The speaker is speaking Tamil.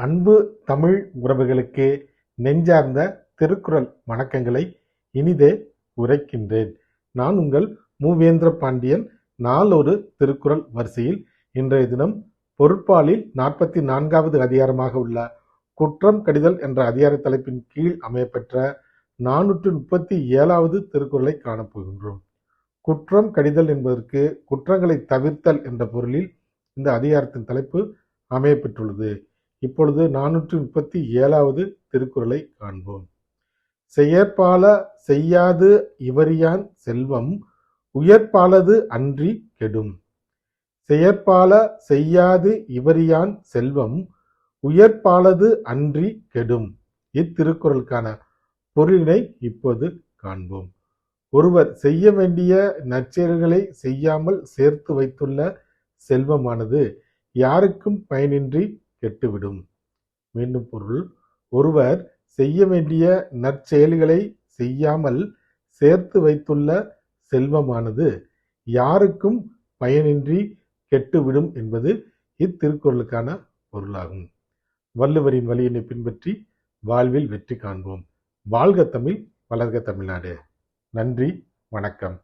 அன்பு தமிழ் உறவுகளுக்கு நெஞ்சார்ந்த திருக்குறள் வணக்கங்களை இனிதே உரைக்கின்றேன். நான் உங்கள் மூவேந்திர பாண்டியன். நாளொரு திருக்குறள் வரிசையில் இன்றைய தினம் பொருட்பாலில் 44வது அதிகாரமாக உள்ள குற்றம் கடிதல் என்ற அதிகார தலைப்பின் கீழ் அமையப்பெற்ற 437வது திருக்குறளை காணப்போகின்றோம். குற்றம் கடிதல் என்பதற்கு குற்றங்களை தவிர்த்தல் என்ற பொருளில் இந்த அதிகாரத்தின் தலைப்பு அமையப்பெற்றுள்ளது. இப்பொழுது 437வது திருக்குறளை காண்போம். செயற்பால செய்யாது இவரியான் செல்வம் உயர்பாலது அன்றி கெடும். செயற்பால செய்யாது இவரியான் செல்வம் உயர்பாலது அன்றி கெடும். இத்திருக்குறளுக்கான பொருளினை இப்போது காண்போம். ஒருவர் செய்ய வேண்டிய நற்செயல்களை செய்யாமல் சேர்த்து வைத்துள்ள செல்வமானது யாருக்கும் பயனின்றி கெட்டுவிடும். மீண்டும் பொருள், ஒருவர் செய்ய வேண்டிய நற்செயல்களை செய்யாமல் சேர்த்து வைத்துள்ள செல்வமானது யாருக்கும் பயனின்றி கெட்டுவிடும் என்பது இத்திருக்குறளுக்கான பொருளாகும். வள்ளுவரின் வழியினை பின்பற்றி வாழ்வில் வெற்றி காண்போம். வாழ்க தமிழ், வளர்க தமிழ்நாடு. நன்றி, வணக்கம்.